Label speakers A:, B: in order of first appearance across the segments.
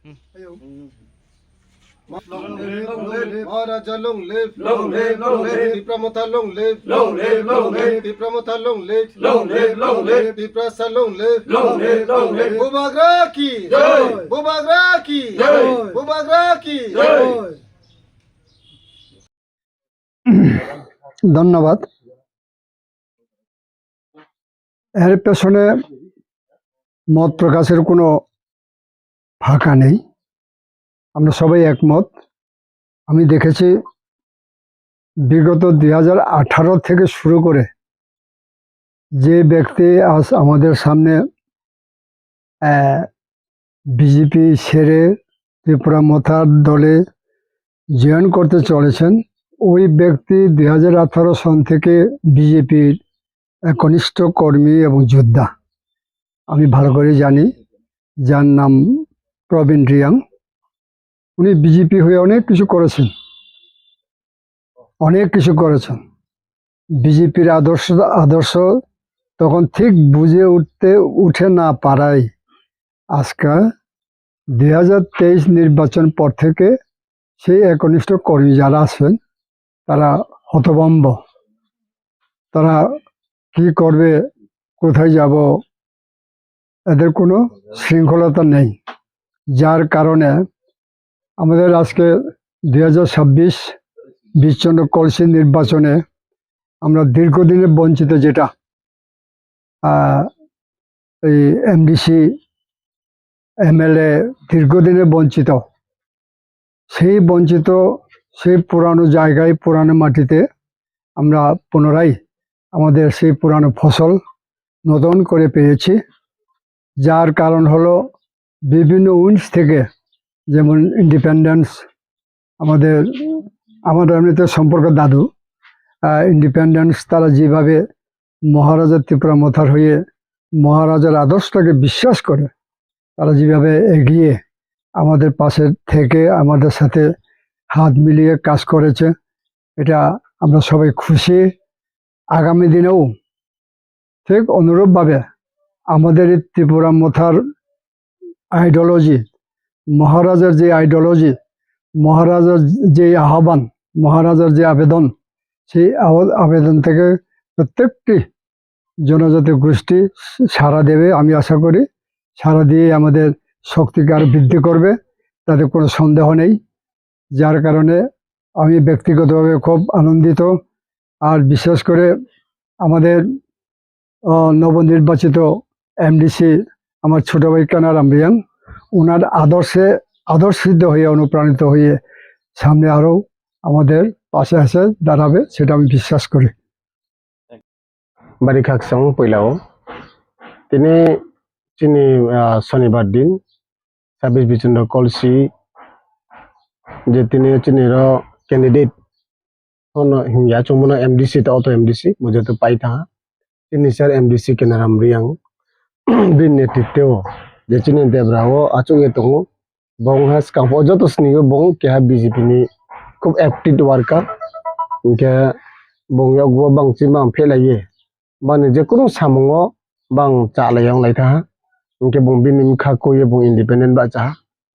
A: Long live, Maharaja long live, Pipramotha long live, Pipramotha long live, Piprasa long live, Bubagra ki, Bubagra ki, Bubagra ki.
B: ধন্যবাদ। এর পেছনে মত প্রকাশের কোনো ফাঁকা নেই, আমরা সবাই একমত। আমি দেখেছি বিগত 2018 থেকে শুরু করে যে ব্যক্তি আজ আমাদের সামনে বিজেপি ছেড়ে ত্রিপুরা মথার দলে জয়েন করতে চলেছেন, ওই ব্যক্তি 2018 সন থেকে বিজেপির কনিষ্ঠ কর্মী এবং যোদ্ধা। আমি ভালো করে জানি, যার নাম প্রবীণ রিয়াং। উনি বিজেপি হয়ে অনেক কিছু করেছেন। বিজেপির আদর্শ তখন ঠিক বুঝে উঠে না পারায় আজকে 2023 নির্বাচন পর থেকে সেই একনিষ্ঠ কর্মী যারা আছেন তারা হতভম্ব। তারা কি করবে, কোথায় যাব, এদের কোনো শৃঙ্খলতা নেই। যার কারণে আমাদের আজকে 2026 বিচ্ছন্ন কলসি নির্বাচনে আমরা দীর্ঘদিনে বঞ্চিত, যেটা এই এমডিসি এমএলএ দীর্ঘদিনে বঞ্চিত, সেই পুরানো জায়গায় পুরানো মাটিতে আমরা পুনরায় আমাদের সেই পুরানো ফসল নতুন করে পেয়েছি। যার কারণ হলো বিভিন্ন উইন্স থেকে, যেমন ইন্ডিপেন্ডেন্স, আমাদের এমনিতে সম্পর্ক দাদু ইন্ডিপেন্ডেন্স, তারা যেভাবে মহারাজা ত্রিপুরা মথার হয়ে মহারাজার আদর্শটাকে বিশ্বাস করে, তারা যেভাবে এগিয়ে আমাদের পাশে থেকে আমাদের সাথে হাত মিলিয়ে কাজ করেছে, এটা আমরা সবাই খুশি। আগামী দিনেও ঠিক অনুরূপভাবে আমাদের এই ত্রিপুরা মথার আইডিওলজি, মহারাজার যে আইডিওলজি, মহারাজার যে আহ্বান, মহারাজার যে আবেদন, সেই আবেদন থেকে প্রত্যেকটি জনজাতি গোষ্ঠী সাড়া দেবে, আমি আশা করি। সাড়া দিয়ে আমাদের শক্তিকে আরো বৃদ্ধি করবে, তাতে কোনো সন্দেহ নেই। যার কারণে আমি ব্যক্তিগতভাবে খুব আনন্দিত। আর বিশেষ করে আমাদের নবনির্বাচিত এমডিসি আমার ছোট ভাই কানারাম রিয়াং, ওনার আদর্শিত হয়ে অনুপ্রাণিত হয়ে সামনে আরও আমাদের পাশে এসে দাঁড়াবে, সেটা আমি বিশ্বাস করি।
C: বাড়ি খাকসাং পয়লাও তিনি চিনি শনিবার দিন 26 বিচন্দ্র কলসি যে তিনি চিনির ক্যান্ডিডেট হিংয়া চুমনা এমডিসি তা অটো এমডিসি মুझे तो पाई था তিনি স্যার এমডিসি কেনারাম রিয়াং বিন নেতৃত্বেও যে চিনি দেবরাও আচুয়ে দङ বং হাস কাপো যত স্নিও বং কে বিজেপি ni খুব অ্যাক্টিভ ওয়ার্কার কে বং ইয়াগো বাংচি বাং ফেলায়ে বানি যে কোনো সামङो बां चालायां लाइथा उनके बुं बिनिम खा कोये बुं इंडिपेंडेंट बा चा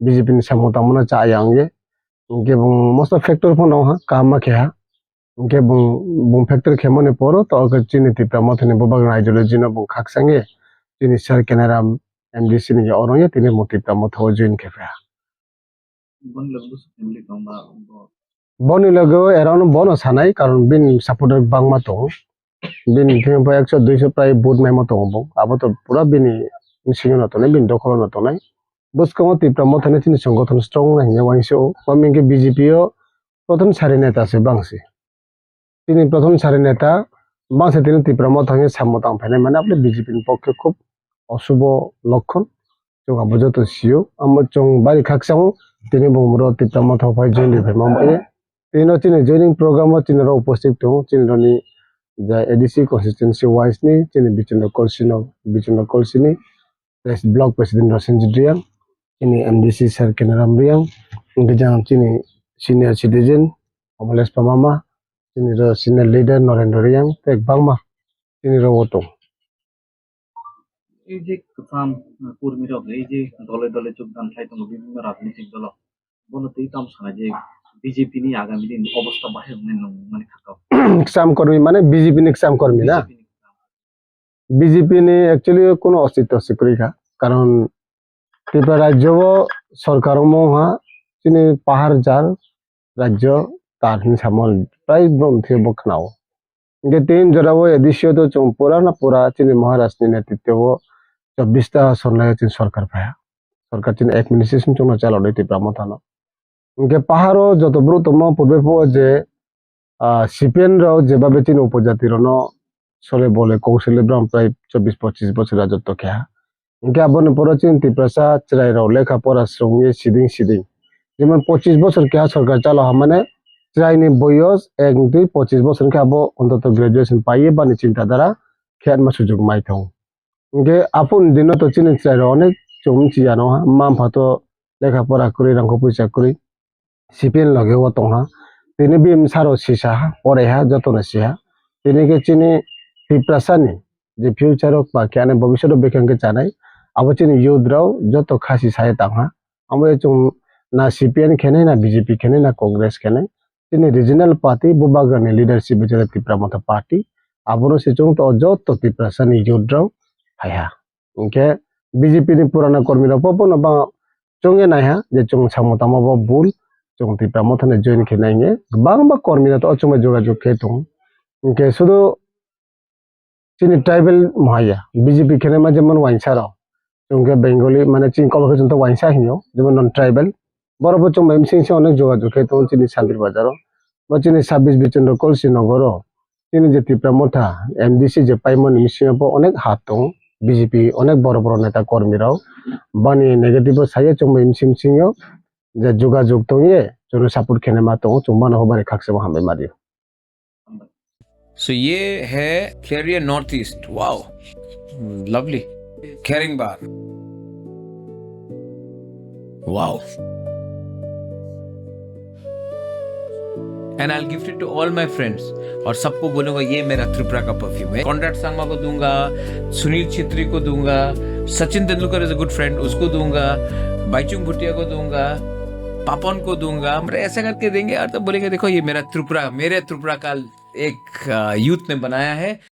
C: बीजेपी नि सामो तामना चायां ये उनके बुं मोस्ट ऑफ फैक्टर फोनो हा काम के हा उनके बुं फैक्टर खेमने परो तो अगर चिनि तिप्रा मथने बबाग आइडियोलॉजी न बुं खाकसांगे चिनि सर केनाराम एमडीसी नि अरंगे तिनि मोतिप्रा मथो जइन खेफा बनि लगो एराउंड बनो सानाय कारण बिन सपोर्टर बांगमा तो बिन थे 100 200 प्राय बोर्ड मेमो तो अब तो पूरा बिनी सिंह न तो नहीं बिन दखल न तो नहीं बस कम तिप्रा मथने चिनि संगठन स्ट्रांग नहीं वाइसो मम्मी के बीजेपी प्रथम सारि नेता से बांसे तिनी प्रथम सारि नेता बांसे तिनी तिप्रा मथने सामतां फैले माने अपने बीजेपी पक्षे खूब अशुभ लक्षण जो अब तो सियो हम चों बारी खाकसां तिनी बुमरो तिप्रा मथ फाइ जइन फै मम्मी तिनी चिनि जॉइनिंग प्रोग्राम चिनि उपस्थित दं चिनि the ADC consistency wise ni chini bichunda kolsini press block president Rasen Jidriang ini MDC Sir Kenaram Riang ngejang chini senior citizen Omoles Pamama chini ro senior leader Norendra Riang tek bangma chini ro wotong
D: এই যে কিষান কর্মীরা এই যে দলে দলে যোগদান খাইতো বিভিন্ন রাজনৈতিক দল বলতে এই কাম সানা যে বিজেপি নিয়ে আগামী দিন অবস্থা বাহির মানে থাকা
C: শ্যাম কর্মী মানে বিজেপি নি শ্যাম কর্মী না বিজেপি নি একচুয়ালি কোনো অস্তিত্ব আছে করিখা কারণ ত্রিপুরা রাজ্য সরকার মহা তিনি পাহাড় যার রাজ্য তার হিংসামল প্রায় ব্রহ্মথে বখনাও যে তিন জরাও এদিশীয় তো পুরা না পুরা তিনি মহারাষ্ট্র নেতৃত্ব 24টা সরলায় তিনি সরকার পায়া সরকার তিনি এডমিনিস্ট্রেশন চুনো চালানো ত্রিপুরা মথানো ইনকে পাহাড়ও যত ব্রতম পূর্বে যে সিপিএন রাও যেভাবে তিনি উপজাতির সলে বলে কৌশলে ব্রাহ্ম প্রায় 24-25 বছর রাজত্ব খেয়া ইনকে আবনে পরে চিন ত্রিপ্রাসা চিরাই রাও লেখাপড়া সঙ্গে সিদিং সিদিং যেমন 25 বছর খেয়া সরকার চালো মানে চিরাইনি বয়স 1-2-25 বছর খেয়াবো অন্তত গ্রাজুয়েশন পাইয়ে বানি চিন্তাধারা খেয়ার মা সুযোগ মাইথং ইনকে আপন দিন তো চিনি চিরাই রাও অনেক চমচি জানো মাম ফাতো লেখাপড়া করে রাংকো পয়সা করে সিপিএন লগে ও তংহা তিনি বিম সারো সিসা পরে হা যতন সিহা তিনি কে চিনি ত্রিপ্রাসানি যে ফিউচার বা কেনে ভবিষ্যৎ বেখাঙ্গে জানাই আবো চিনি ইউথরাও যত খাসি সাহে তাংহা আমরা চুম না সিপিএন খেনে না বিজেপি খেনে না কংগ্রেস খেনে তিনি রিজনাল পার্টি বুবাগানি লিডারশিপ বিচরে ত্রিপুরা মতো পার্টি আবনো সে চুম তো যত ত্রিপ্রাসানি ইউথরাও হাইহা ইনকে বিজেপি নি পুরানা কর্মীরা পপন বা চঙ্গে নাইহা যে চুম সামতামা বুল जों ত্রিপুরা মথনে জয়েন খেনাইনে গোबां বা কর্মীরা তো অচমে যোগাযোগ খেতং ইনকে শুধু চিনি ট্রাইবেল মহায়া বিজেপি খেনে মা যেমন ওয়াইনসারাও जोंके বেঙ্গলি মানে চিন কলকে জন্ত ওয়াইনসা হিও যেমন নন ট্রাইবেল বড় চম এমসিসি অনেক যোগাযোগ খেতং চিনি শান্তির বাজারও বা চিনি 26 বিচন্দ্র কলসি নগরও চিনি যে ত্রিপুরা মথা এমডিসি যে পাইমন মিশিয়াবো অনেক হাতং বিজেপি অনেক বড় বড় নেতা কর্মীরাও বানি নেগেটিভ সাইয়ে চম এমসিসিও যে যোগাযোগ তংয়ে जों सापोर्ट खेने मा तो चुम्बान होबारे खाकसे हमें मारियो
E: सो ये है क्लेरिया north east wow lovely caring bar wow and I gift it to all my friends और सबको बोलूंगा ये मेरा त्रिपुरा का परफ्यूम है कॉन्ट्रैक्ट सांगमा को दूंगा सुनील छेत्री को दूंगा Sachin Tendulkar is a good friend उसको दूंगा बाईचुंग भुटिया को दूंगा पापन को दूंगा ऐसा करके देंगे और तब बोलेंगे देखो ये मेरे त्रिपुरा का एक यूथ ने बनाया है